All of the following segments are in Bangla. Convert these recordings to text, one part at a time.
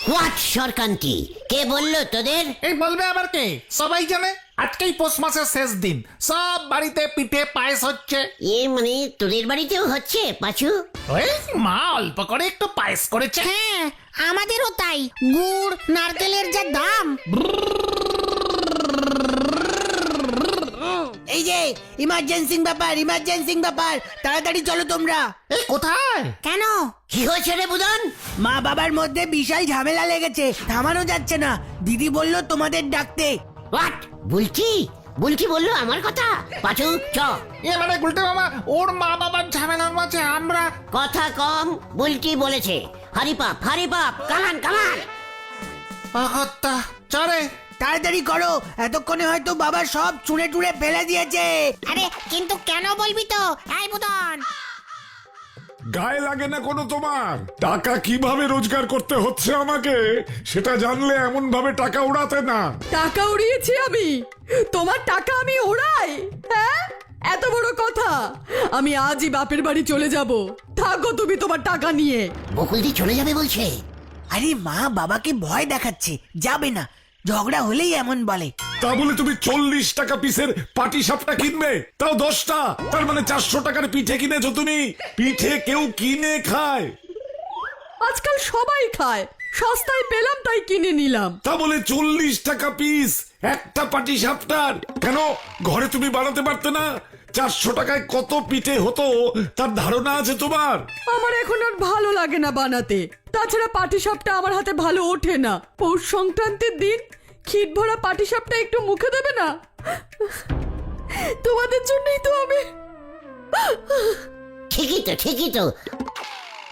হোয়াট সরকান্তি? কে বললো তোদের? এই বলবে আবার কে? সবাই জানে আজকেই পৌষ মাসের শেষ দিন, সব বাড়িতে পিঠে পায়েস হচ্ছে। মানে তোদের বাড়িতেও হচ্ছে পাঁচু? ওই মা অল্প করে একটু পায়েস করেছে। হ্যাঁ আমাদেরও তাই। গুড় নারকেলের যা দাম। এই যে ইমার্জেন্সি ব্যাপার, তাড়াতাড়ি চলো তোমরা। এই কোথায়? কেন? কি হয়েছে রে বুদন? মা বাবার মধ্যে বিশাল ঝামেলা লেগেছে, থামানো যাচ্ছে না। দিদি বলল তোমাদের ডাকতে। হোয়াট? বুলকি বুলকি বললো আমার কথা? পাঁচু চ। মানে গুলটে মামা, ওর মা বাবার ঝামেলার মাঝে আমরা। কথা কম, বুলকি বলেছে। হারিপাপ কামান কামান। আহত্তা চরে। তাড়াতাড়ি করো, এতক্ষণে হয়তো বাবা সব চুড়ে টুড়ে ফেলে দিয়েছে। আরে কিন্তু কেন বলবি তো? এই বুদন, গায়ে লাগে না কোনো তোমার? টাকা কিভাবে রোজগার করতে হচ্ছে আমাকে সেটা জানলে এমন ভাবে টাকা উড়াতে না। টাকা উড়িয়েছি আমি? তোমার টাকা আমি উড়াই? হ্যাঁ, এত বড় কথা? আমি আজই বাপের বাড়ি চলে যাব। থাকো তুমি তোমার টাকা নিয়ে। বকুলদি চলে যাবে বলছে। আরে মা বাবাকে ভয় দেখাচ্ছে, যাবে না। ঝগড়া হলেই এমন বলে। তা বলে তুমি 40 টাকা পিসের পাটি সাপটা কিনবে, তাও 10টা। তার মানে 400 টাকার পিঠে কিনেছো তুমি। পিঠে কেউ কিনে খায়? আজকাল সবাই খায়, সস্তায় পেলাম তাই কিনে নিলাম। তা বলে 40 টাকা পিস একটা পাটি সাপটার? কেন ঘরে তুমি বানাতে পারতে না? 400 টাকায় কত পিঠে হতো তার ধারণা আছে তোমার? আমার এখন আর ভালো লাগে না বানাতে। তাছাড়া পাটিসাপটা আমার হাতে ভালো ওঠে না। পৌষ সংক্রান্তির দিন ক্ষীর ভরা পাটিসাপটা একটু মুখে দেবে না? তোমাদের জন্যই তো আমি। ঠিকই তো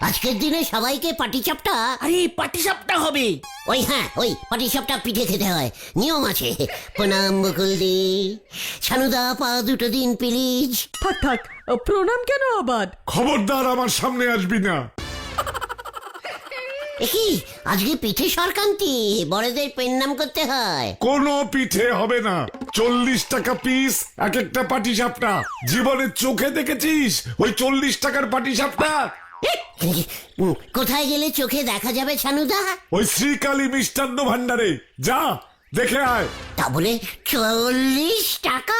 আজকের দিনে সবাইকে পাটিসাপটা। আরে পাটিসাপটা হবে। ওই পাটিসাপটা পিঠে খেতে হয়, নিয়ম আছে। প্রণাম বকুলদি। ছানুদা পা দুটো দিন প্লিজ। থাক প্রণাম কেন আবার? খবরদার আমার সামনে আসবি না। কি আজকে পিঠে সরকান্তি, বড়দের প্রণাম করতে হয়। কোনো পিঠে হবে না। 40 টাকা পিস এক একটা পাটি সাপটা। জীবনে চোখে দেখেছিস ওই 40 টাকার পাটি সাপটা? কোথায় গেলে চোখে দেখা যাবে ছানুদা? ওই শ্রীকালী মিষ্টান্ন ভান্ডারে যা, দেখে আয়। তা বলে 40 টাকা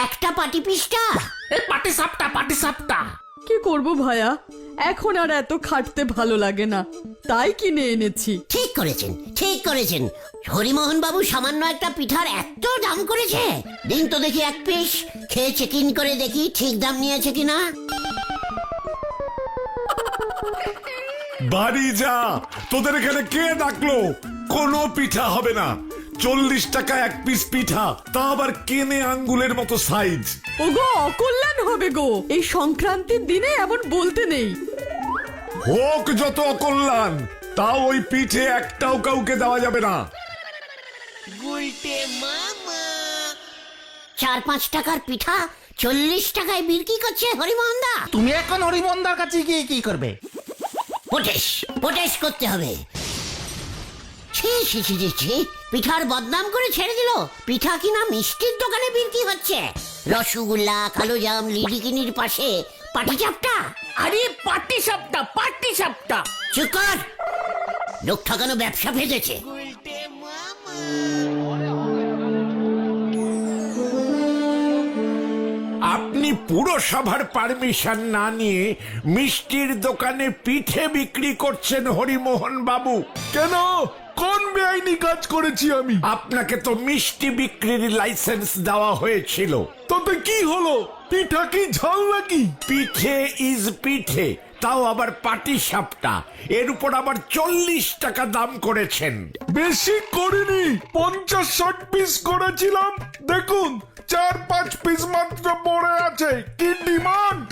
একটা পাটি পিসটা? এই পাটি সাপটা। কি করব ভায়া, এখন আর এত খাটতে ভালো লাগে না, তাই কিনে এনেছি। ঠিক করেছেন। হরিমোহন বাবু সামান্য একটা পিঠার এত দাম করেছে? দিন তো দেখি এক পিস, খেয়ে চেক ইন করে দেখি ঠিক দাম নিয়েছে কিনা। বাড়ি যা, তোদের এখানে কে ডাকলো? কোনো পিঠা হবে না। 40 টাকা এক পিস পিঠা, তা আবার কেনে আঙ্গুলের মতো সাইজ। ওগো অকল্যাণ হবে গো, এই সংক্রান্তির দিনে এমন বলতে নেই। হোক যত অকল্যাণ, তাও ওই পিঠে একটাও কাউকে দেওয়া যাবে না। 4-5 টাকার পিঠা 40 টাকায় বিক্রি করছে হরিমোহন দা। তুমি এখন হরিমন্দার কাছে গিয়ে কি করবে? পোটেশ করতে হবে। ছি, পিঠার বদনাম করে ছেড়ে দিল। পিঠা কিনা মিষ্টির দোকানে বিক্রি হচ্ছে। রসগোল্লা, কালোজাম, লিডিকিনির পাশে পাটিসাপটা। আরে পাটিসাপটা। চুপ কর, লোক ঠকানো ব্যবসা ফেটেছে। আপনি পুরসভার পারমিশন না নিয়ে মিষ্টির দোকানে পিঠে বিক্রি করছেন হরিমোহন বাবু? কেন? কোন বেআইনি কাজ করেছি আমি? আপনাকে তো মিষ্টি বিক্রির লাইসেন্স দেওয়া হয়েছিল। তাতে কি হলো? পিঠা কি ঝাল নাকি? পিঠে ইজ পিঠে, তাও আবার পাটি সাপটা। এর উপর আবার 40 টাকা দাম করেছেন। বেশি করিনি, 50-60 পিস করেছিলাম। দেখুন 4-5 পিস মাত্র পড়ে আছে। কি ডিমান্ড!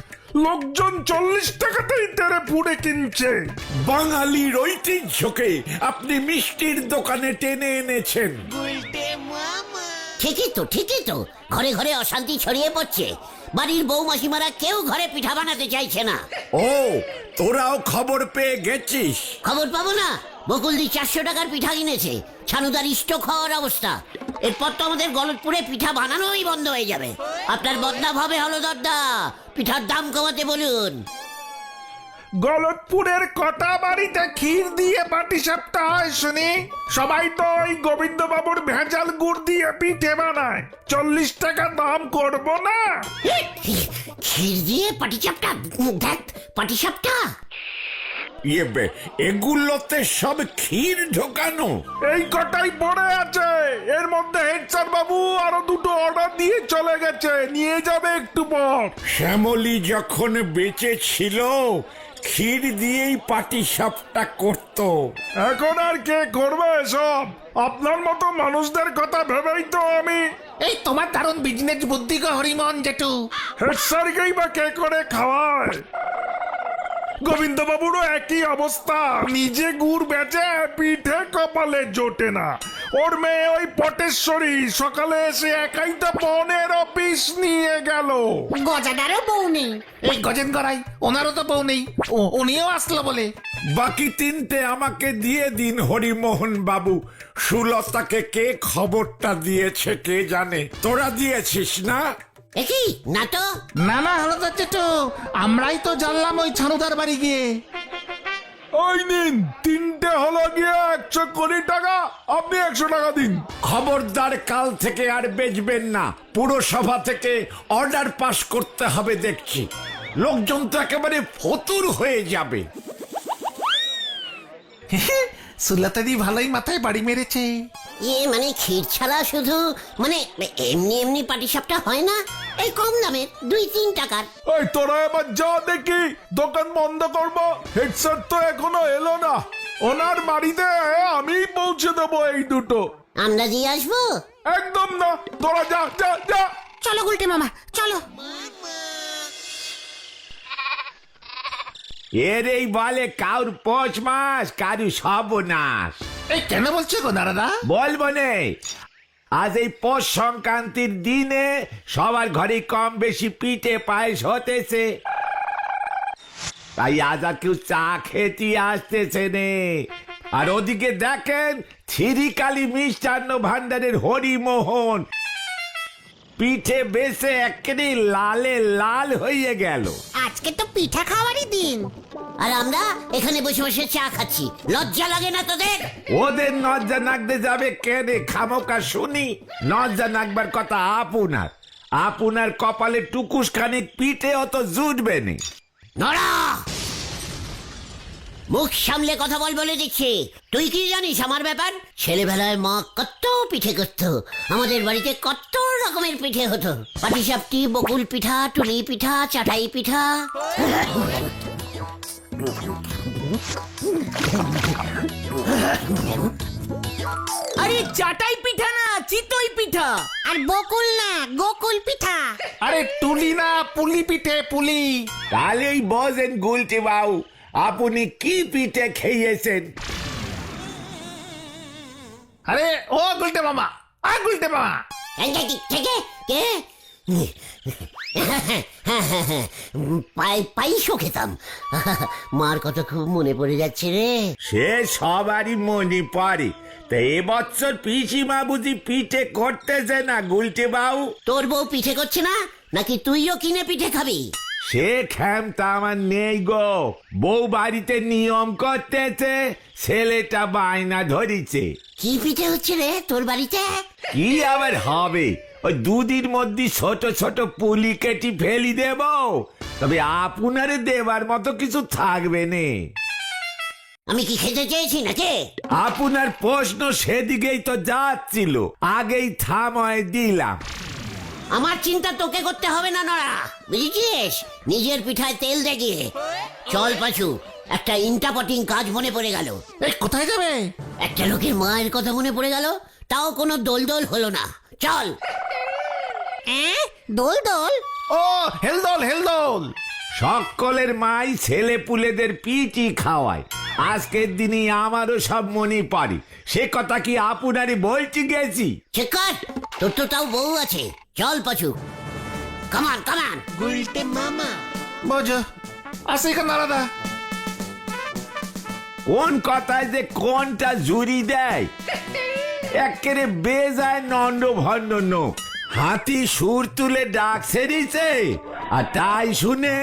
লোকজন 40 টাকাতেই তেরে পুড়ে কিনছে। বাঙালির ঐতিহ্যকে আপনি মিষ্টির দোকানে টেনে এনেছেন। ঠিকই তো ঘরে ঘরে অশান্তি ছড়িয়ে পড়ছে। বাড়ির বউ মাসিমারা কেউ ঘরে পিঠা বানাতে চাইছে না। ও, তোরাও খবর পেয়ে গেছিস? খবর পাবো না? বকুলদি 400 টাকার পিঠা কিনেছে, ছানুদার স্টক হওয়ার অবস্থা। এরপর তো আমাদের গলতপুরে পিঠা বানানোই বন্ধ হয়ে যাবে। আপনার বদনাম হবে হলদরদা, পিঠার দাম কমাতে বলুন। গলতপুরের কটা বাড়িতে ক্ষীর দিয়ে পাটিসাপটা হয় শুনি? সবাই তো ওই গোবিন্দ বাবুর ভেজাল গুড় দিয়ে পিঠে বানায়। 40 টাকা দাম করবো না? ক্ষীর দিয়ে পাটিসাপটা? দেখ পাটিসাপটা। এগুলোতে সব ক্ষীর ঢোকানো? এই কটাই পড়ে আছে। এর মধ্যে হেড স্যার বাবু আরো দুটো অর্ডার দিয়ে চলে গেছে, নিয়ে যাবে একটু পর। শ্যামলী যখন বেঁচে ছিল ক্ষীর দিয়েই পাটিসাপটা করতো। এখন আর কে করবে এসব? আপনার মতো মানুষদের কথা ভেবেই তো আমি। এই তোমার দারুণ বিজনেস বুদ্ধি গো হরিমোহন জেঠু। হেড স্যারকেই বা কে করে খাওয়ায়? গোবিন্দ বাবুরও একই অবস্থা, নিজে গুড় বেচে পিঠে কপালে জোটে না। ওর মেয়ে ওই পটেশ্বরী সকালে এসে একাই তো 15 পিস নিয়ে গেল। গজাদারও বউ নেই। এই গজেন গড়াই, ওনারও তো বউ নেই, উনিও আসলো বলে। বাকি 3টে আমাকে দিয়ে দিন হরিমোহন বাবু। সুলতাকে কে খবরটা দিয়েছে কে জানে? তোরা দিয়েছিস না? একই না তো। না না হলদার জেঠু, আমরাই তো জানলাম ওই ছানুদার বাড়ি গিয়ে। ওই নিন 3টে হলো গিয়ে 120 টাকা, আপনি 100 টাকা দিন। খবরদার কাল থেকে আর বেচবেন না। পুরসভা থেকে অর্ডার পাস করতে হবে দেখছি। লোকজন তো একেবারে ফতুর হয়ে যাবে। সুলতাদি ভালোই মাথায় বাড়ি মেরেছে। মানে ক্ষীর ছাড়া শুধু মানে এমনি এমনি পাটিসাপটা হয় না, এই কম দামের 2-3 টাকার। ওই তোরা এবার যা দেখি, দোকান বন্ধ করবো। হেড স্যার তো এখনো এলো না। ওনার বাড়িতে আমি পৌঁছে দেবো এই দুটো। আমরা দিয়ে আসবো? একদম না, তোরা যা যা যা। চলো গুলটে মামা চলো। এর এই বলে কাউর পৌষ মাস, কারু সর্বনাশ। এই কেন বলছো গো দাদা? বলবো নে, আজ এই পৌষ সংক্রান্তির দিনে সবার ঘরে কম বেশি পিঠে পায়েস হতেছে। তাই আজ আর কেউ চা খেতে আসতেছে নে। আর ওদিকে দেখেন থিরিকালি মিষ্টান্ন ভান্ডারের হরিমোহন পিঠে বেসে একেবারে লালে লাল হয়ে গেল। আজকে তো পিঠা খাওয়ারই দিন। আর আমরা এখানে বসে বসে চা খাচ্ছি, লজ্জা লাগে না তোদের? ওদের নজ্জা নাকতে যাবে কেনে? খামোকা শুনি। নজ্জা নাকবার কথা আপনার। আপনার কপালে টুকুস খানিক পিঠে অত জুটবে নি। নড়া! মুখ সামলে কথা বল বলে দিচ্ছি। তুই কি জানিস আমার ব্যাপার? ছেলেবেলায় মা কত পিঠে করতো, আমাদের বাড়িতে কত রকমের পিঠে হতো। পাটিসাপটি, বকুল পিঠা, টুলি পিঠা, চাটাই পিঠা। আরে চাটাই পিঠা না, চিতই পিঠা। আর বকুল না, গোকুল পিঠা। আরে টুলি না, পুলি পিঠে, পুলি। তাহলেই বোঝেন গুলটি বাবু আপনি কি পিঠে খেয়েছেন। আরে ও গুলটে মামা, গুলটে মামা। থেকে কে? পাইসও খেতাম। মার কথা খুব মনে পড়ে যাচ্ছে রে। সে সবারই মনে পড়ে। তা এবছর পিসিমা বুঝি পিঠে করতেছে না গুলটি বাবু? তোর বউ পিঠে করছে না নাকি তুইও কিনে পিঠে খাবি? সে ক্ষমতা আমার নেই গো। বউ বাড়িতে নিয়ম করতেছে, ছেলেটা বায়না ধরিছে। কি পিঠে হচ্ছে রে তোর বাড়িতে? কি আবার হবে, ওই দুদিন মধ্যে ছোট ছোট পুলি কেটে ফেলি দেব। তবে আপনারে দেবার মতো কিছু থাকবে নে। আমি কি খেতে চেয়েছি নাকি? আপনার প্রশ্ন সেদিকেই তো যাচ্ছিল, আগেই থামায় দিলাম। আমার চিন্তা তোকে করতে হবে না নড়া, বুঝেছিস? নিজের পিঠায় তেল দে গিয়ে। চল পাছু, একটা ইন্টাপটিং কাজ মনে পড়ে গেল। এই কোথায় যাবে? একটা লোকের মায়ের কথা মনে পড়ে গেল, তাও কোনো দোল হলো না। চল। দোল দোল? ও হেলদোল, হেলদোল। সকলের মাই ছেলে পুলেদের পিঠি খাওয়ায়। আজকের দিনে আমারও সব মনে পড়ে। সে কথা কি আপনারই বলতে গেছি? চেকার, তোর তো তাও বউ আছে। চল পাছু, কামান কামান। বোঝো আসে কেন দাদা? কোন কথায় যে কোনটা জুড়ি দেয়, একেবারে বেজায় নন্ড ভণ্ড নোক। হাতি সুর তুলে ডাক সেরিছে, আর তাই শুনে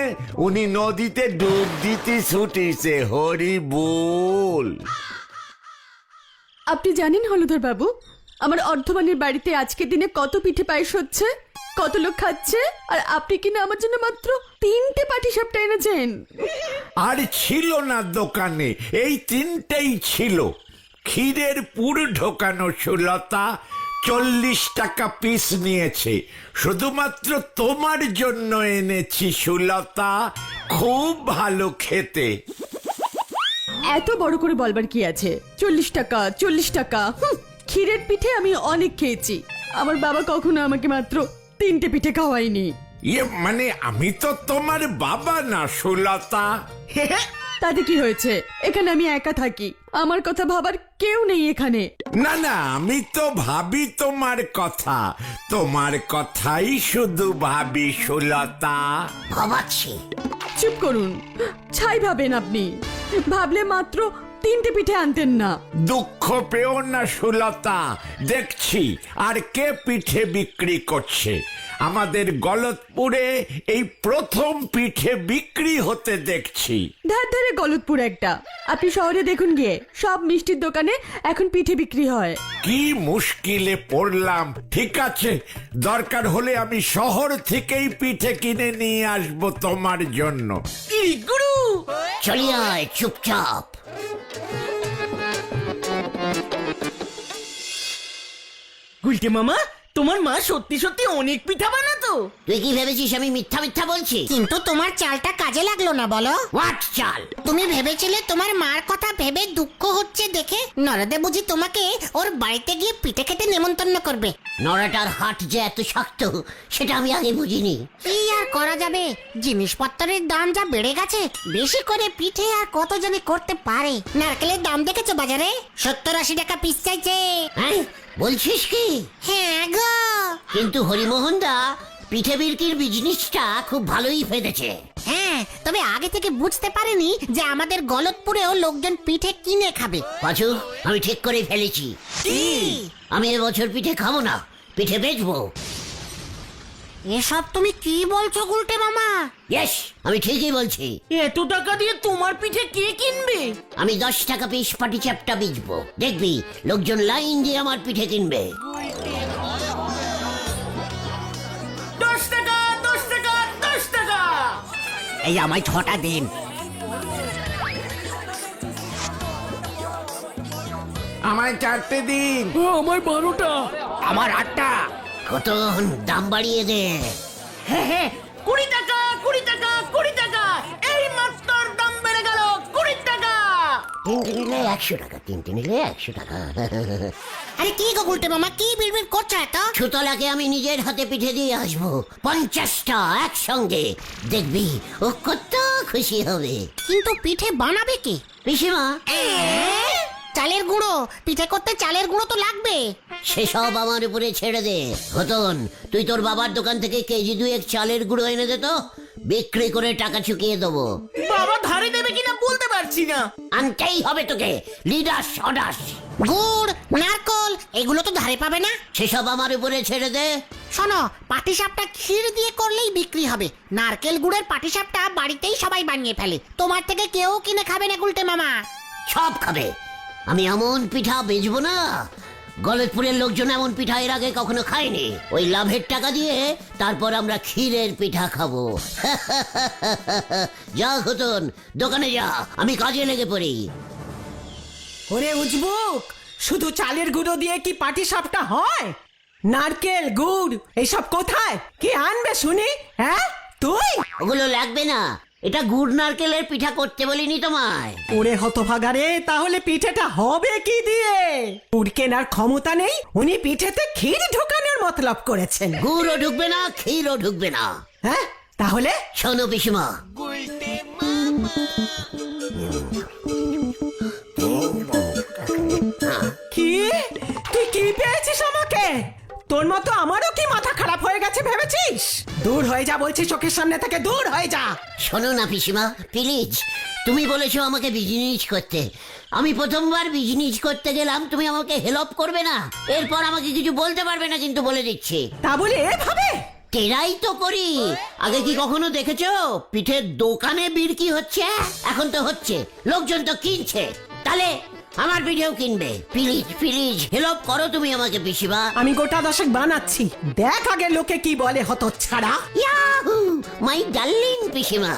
উনি নদীতে ডুব দিতে ছুটিছে, হরি বল। আপনি জানেন হলধর বাবু, আমার অর্ধমানের বাড়িতে আজকের দিনে কত পিঠে পায়েস হচ্ছে, কত লোক খাচ্ছে, আর আপনি কিনা আমার জন্য মাত্র 3টে পাটিসাপটা এনেছেন। আর ছিল না দোকানে, এই 3টেই ছিল। ক্ষীরের পুর ঢোকানো সুলতা 40 টাকা পিস নিয়েছে। শুধুমাত্র তোমার জন্য এনেছি সুলতা, খুব ভালো খেতে। এত বড় করে বলবার কি আছে? 40 টাকা, 40 টাকা। ক্ষীরের পিঠে আমি অনেক খেয়েছি, আমার বাবা কখনো আমাকে মাত্র 3টে পিঠে খাওয়ায়নি। ইয়ে মানে আমি তো তোমার বাবা না সুলতা। তাতে কি হয়েছে? এখানে আমি একা থাকি, আমার কথা ভাবার কেউ নেই এখানে। না না, আমি তো ভাবি তোমার কথা, তোমার কথাই শুধু ভাবি সুলতা। ভাবাচ্ছি। চুপ করুন, ছাই ভাবেন আপনি। ভাবলে মাত্র 3টে পিঠে আনতেন না। দুঃখ পেও না সুলতা, দেখছি আর কে পিঠে বিক্রি করছে। আমাদের গলতপুরে এই প্রথম পিঠে বিক্রি হতে দেখছি। ধারে গলতপুর একটা, আপনি শহরে দেখুন গিয়ে, সব মিষ্টির দোকানে এখন পিঠে বিক্রি হয়। কি মুশকিলে পড়লাম। ঠিক আছে, দরকার হলে আমি শহর থেকেই পিঠে কিনে নিয়ে আসবো তোমার জন্য। চলি আয় চুপচাপ। গুলটে মামা, তোমার মা সত্যি সত্যি অনেক পিঠা বানাতো। তুই কি ভেবেছিস আমি মিথ্যা মিথ্যা বলছি? কিন্তু তোমার চালটা কাজে লাগলো না বলো? হোয়াট চাল? তুমি ভেবেছিলে তোমার মার কথা ভেবে দুঃখ হচ্ছে দেখে নরদে বুঝি তোমাকে ওর বাড়িতে গিয়ে পিঠে খেতে নেমন্তন্ন করবে। নড়াটার হাট যে এত শক্ত সেটা আমি আগে বুঝিনি। কি আর করা যাবে, জিনিসপত্রের দাম যা বেড়ে গেছে, বেশি করে পিঠে আর কত জনে করতে পারে। নারকেলের দাম দেখেছো বাজারে? 70-80 টাকা পিস চাইছে। হ্যাঁ বলছিস কি? হ্যাঁ গো। কিন্তু হরিমোহন দা পিঠে বিক্রির বিজনেসটা খুব ভালোই ফেলেছে। হ্যাঁ, তবে আগে থেকে বুঝতে পারিনি যে আমাদের গলতপুরেও লোকজন পিঠে কিনে খাবে। পাঁচু, আমি ঠিক করে ফেলেছি। আমি এবছর পিঠে খাবো না, পিঠে বেচবো। এসব তুমি কি বলছো গুলটে মামা? ইয়েস, আমি ঠিকই বলছি। এত টাকা দিয়ে তোমার পিঠে কে কিনবে? আমি 10 টাকা পিস পাটিসাপটা বেচবো, দেখবি লোকজন লাইন দিয়ে আমার পিঠে কিনবে। 10 টাকা, 10 টাকা, 10 টাকা। এই আমায় 6টা দিন। আমায় 4টে দিন। আমার 12টা। আমার 8টা। কত দাম বাড়িয়ে দে। হ্যাঁ, 20 টাকা, 20 টাকা, 20 টাকা। এই মাত্র দাম বেড়ে গেল 20 টাকা। 3টে নিলে 100 টাকা, 3টে নিলে 100 টাকা। আরে কি গো গুলটে মামা, কি বিড়বিড় করছো এত? সুতলাকে আমি নিজের হাতে পিঠে দিয়ে আসবো 50টা একসঙ্গে, দেখবি ও কত খুশি হবে। কিন্তু পিঠে বানাবে কে? পিসিমা, চালের গুঁড়ো, পিঠে করতে চালের গুঁড়ো তো লাগবে। সেসব আমার উপরে ছেড়ে দে। ঘটন, তুই তোর বাবার দোকান থেকে কেজি 2 চালের গুঁড়ো এনে দে তো, বিক্রি করে টাকা চুকিয়ে দেবো। বাবা ধারে দেবে কিনা বলতে পারছি না। আনতেই হবে তোকে, লিডাস অডাস। গুড়, নারকল এগুলো তো ধারে পাবে না। সেসব আমার উপরে ছেড়ে দে। শোনো, পাটিসাপটা ক্ষীর দিয়ে করলেই বিক্রি হবে। নারকেল গুড়ের পাটিসাপটা বাড়িতেই সবাই বানিয়ে ফেলে, তোমার থেকে কেউ কিনে খাবে না গুলটে মামা। সব খাবে। আমি এমন পিঠা বেচবো না, গলতপুরের লোকজন এমন পিঠা এর আগে কখনো খায়নি। ওই লাভের টাকা দিয়ে তারপর আমরা ক্ষীরের পিঠা খাবো। যা ঘটন, দোকানে যা, আমি কাজে লেগে পড়ি। ওরে উজবুক, শুধু চালের গুঁড়ো দিয়ে কি পাটিসাপটা হয়? নারকেল গুড় এসব কোথায়? কি আনবে শুনি? হ্যাঁ তুই? ওগুলো লাগবে না, এটা গুড় নারকেলের পিঠা করতে বলিনি তোমায়? ওরে হতভাগারে, তাহলে পিঠেটা হবে কি দিয়ে? গুড় কেনার ক্ষমতা নেই, উনি পিঠেতে ক্ষীর ঢোকানোর মতলব করেছেন। গুড়ও ঢুকবে না, ক্ষীরও ঢুকবে না। হ্যাঁ তাহলে? শোনো পিসিমা, কি? তুই কি পেয়েছিস আমাকে? তোর মতো আমারও কি মাথা খারাপ হয়ে গেছে ভেবেছিস? দূর হয়ে যা বলছি, চোখের সামনে থেকে দূর হয়ে যা। শোনো না পিসিমা প্লিজ, তুমি বলেছো আমাকে বিজনেস করতে। আমি প্রথমবার বিজনেস করতে গেলাম, তুমি আমাকে হেল্প করবে না, এরপর আমাকে কিছু বলতে পারবে না কিন্তু বলে দিচ্ছি। তা বলে এভাবে? তেরাই তো করি। আগে কি কখনো দেখেছো পিঠের দোকানে বিক্রি হচ্ছে? এখন তো হচ্ছে, লোকজন তো কিনছে। তাহলে আমার পিঠেও কিনবে। প্লিজ প্লিজ হেল্প করো তুমি আমাকে পিসিমা। আমি গোটা দশেক বানাচ্ছি, দেখ আগে লোকে কি বলে হত ছাড়া। ইয়াহু মাই ডার্লিং পিসিমা।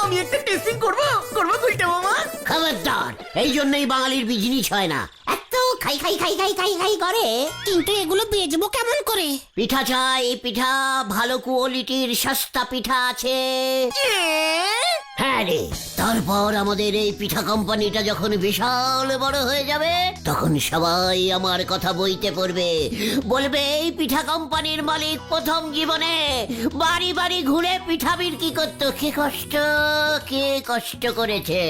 আমি একটা টেস্টিং করবো গুলটে মামা। খবরদার, এই জন্যই বাঙালির বিজনেস হয় না, এত খাই খাই খাই খাই খাই খাই করে। কিন্তু এগুলো বেচবো কেমন করে? পিঠা চাই পিঠা, ভালো কোয়ালিটির সস্তা পিঠা আছে। হ্যাঁ রে, তারপর আমাদের এই পিঠা কোম্পানিটা যখন বিশাল বড় হয়ে যাবে, তখন সবাই আমার কথা বইতে পড়বে, বলবে এই পিঠা কোম্পানির মালিক প্রথম জীবনে বাড়ি বাড়ি ঘুরে পিঠা বিক্রি করতো। কে কষ্ট করেছে।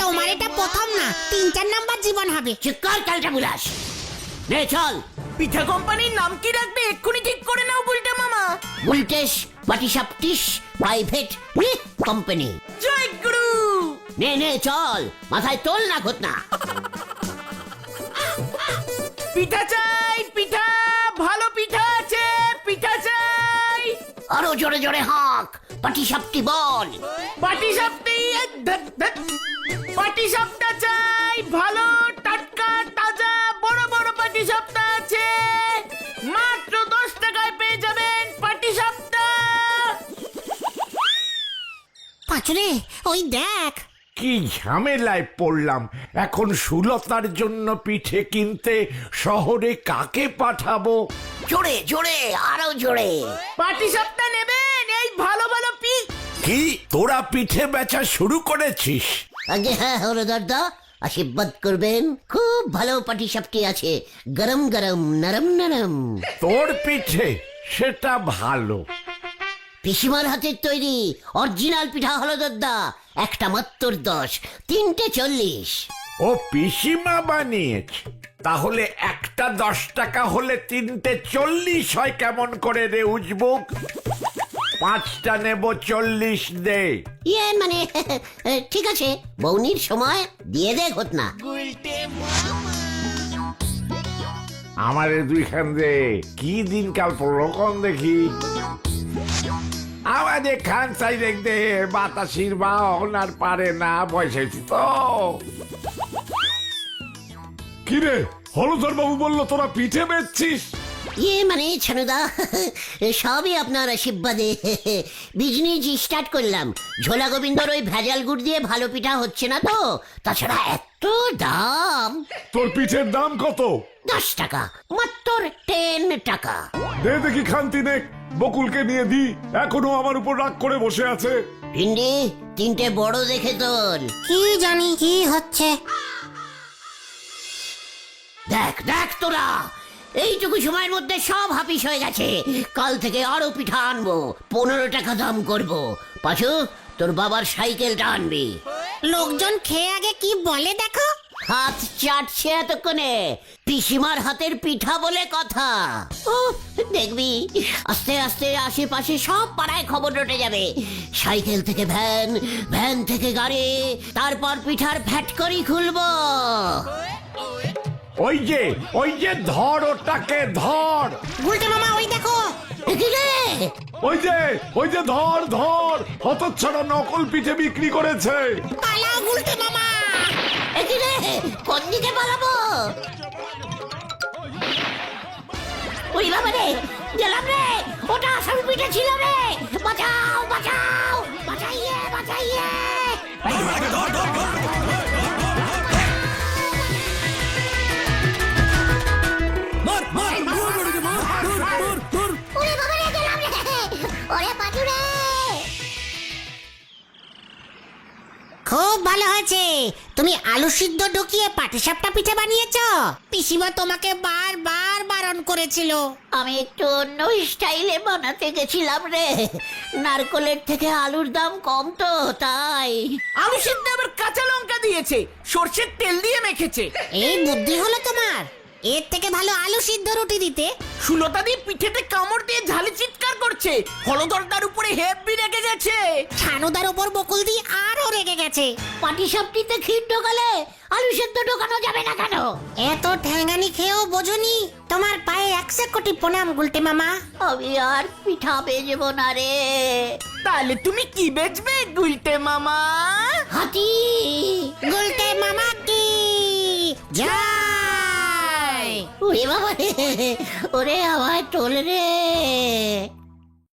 তোমার এটা প্রথম না, 3-4 নাম্বার জীবন হবে। চিৎকার কালটা বুলাস। নে চল। পিঠা কোম্পানির নাম কি রাখবে এক্ষুনি ঠিক করে নাও গুলটে মামা। বুলটেশ পাটিসাপটিস প্রাইভেট কোম্পানি। জয় গুরু। নে নে চল, মাথায় তোল না ঘটনা। পিঠা চাই পিঠা, ভালো পিঠা আছে, পিঠা চাই। আরো জোরে জোরে হাঁক, পাটিসাপটি বল। পাটিসাপটি, পাটিসাপটা চাই, ভালো টাটকা তাজা বড় বড় পাটিসাপটা আছে, মাত্র 10 টাকায় পেয়ে যাবেন পাটিসাপটা। পাঁচুরে ওই দেখ। কি ঝামেলায় পড়লাম এখন। সুলতার জন্য পিঠে কিনতে শহরে কাকে পাঠাবো? জোরে জোরে আরো জোরে। পাটিসাপটা নেবেন, এই ভালো ভালো কি তোরা পিঠে বেচা শুরু করেছিস? আগে হ্যাঁ হরদারদা, আশীর্বাদ করবেন। খুব ভালো পাটিসাপটি আছে, গরম গরম নরম নরম। তোর পিঠে সেটা ভালো। পিসিমার হাতের তৈরি অরিজিনাল পিঠা হলদরদা, একটা মাত্র 10, 3টে 40। ও পিসিমা বানিয়েছে? তাহলে একটা 10 টাকা হলে 3টে 40 হয় কেমন করে রে উজবুক? 5টা নেব, 40 দে। ইয়ে মানে ঠিক আছে, বৌনির সময় দিয়ে দে ঘটনা। আমারে 2খান দে। কি দিনকাল পড়লো কোন দেখি। আমাদের খান চাই দেখতে বাতাসির বাহন আর পারে না, বসেছি তো। কিরে, হলধর বাবু বললো তোরা পিঠে বেচছিস? ইয়ে মানে ছানুদা, সবই আপনার আশীর্বাদে বিজনেস স্টার্ট করলাম। ঝোলা গোবিন্দর ওই ভেজাল গুড় দিয়ে ভালো পিঠা হচ্ছে না তো, তাছাড়া এত দাম। তোর পিঠের দাম কত? 10 টাকা, মাত্র 10 টাকা। দে দেখি খান্তি নে, বকুলকে নিয়ে দি, এখনো আমার উপর রাগ করে বসে আছে। ভিন্ডি 3টে বড় দেখে তোল। কি জানি কি হচ্ছে। দেখ দেখ তোরা, এইটুকু সময়ের মধ্যে সব হাপিস হয়ে গেছে। কাল থেকে আরো পিঠা আনবো, 15 টাকা দাম করব। পাশু, তোর বাবার সাইকেলটা আনবি। লোকজন খেয়ে আগে কি বলে দেখো। হাত চাটছে এতক্ষণে, পিসিমার হাতের পিঠা বলে কথা। ও দেখবি, আস্তে আস্তে আশেপাশে সব পাড়ায় খবর রটে যাবে। সাইকেল থেকে ভ্যান, ভ্যান থেকে গাড়ি, তারপর পিঠার ফ্যাক্টরি খুলবো। ওই যে ধর ওটাকে, ধর। গুলটে মামা ওই দেখো। কি রে? ওই যে ধর ধর, হতচ্ছাড়া নকল পিঠে বিক্রি করেছে। পালা গুলটে মামা। কি রে, কোন দিকে পালাবো? ওই বাবা রে, গেলাম রে, ওটা আসল পিঠে ছিল রে। বাঁচাও বাঁচাও, বাঁচাইয়ে বাঁচাইয়ে। ওরে বাবা রে, গেলাম রে। ওরে পাঁচু রে। খুব ভালো হয়েছে, তুমি আলু সিদ্ধ ঢুকিয়ে পাটিসাপটা পিঠে বানিয়েছো। পিসিমা তোমাকে বারবার বারণ করেছিল। আমি একটু অন্য স্টাইলে বানাতে গেছিলাম রে, নারকলের থেকে আলুর দাম কম তো তাই। আলু সিদ্ধ আবার কাঁচা লঙ্কা দিয়েছে, সর্ষের তেল দিয়ে মেখেছে। এই বুদ্ধি হলো তোমার। এর থেকে ভালো আলু সিদ্ধ রুটি দিতে। সুলতা দি পিঠেতে কামড় দিয়ে ঝালে চিৎকার করছে, হলদরদার উপরে হেব্বি রেগে গেছে। ছানুদার ওপর বকুল দি আরো রেগে গেছে। পাটিসাপটিতে ক্ষীর ঢোকালে আলু সেদ্ধ ঢোকানো যাবে না কেন? এত ঠ্যাঙ্গানি খেয়েও বোঝনি। তোমার পায়ে 100 কোটি প্রণাম গুলটে মামা। আমি আর পিঠা বেজবো না রে। তাহলে তুমি কি বেচবে গুলটে মামা? হাতি গুলটে মামা কি জয়। ওরে বাবা রে, ওরে আমায় তোল রে।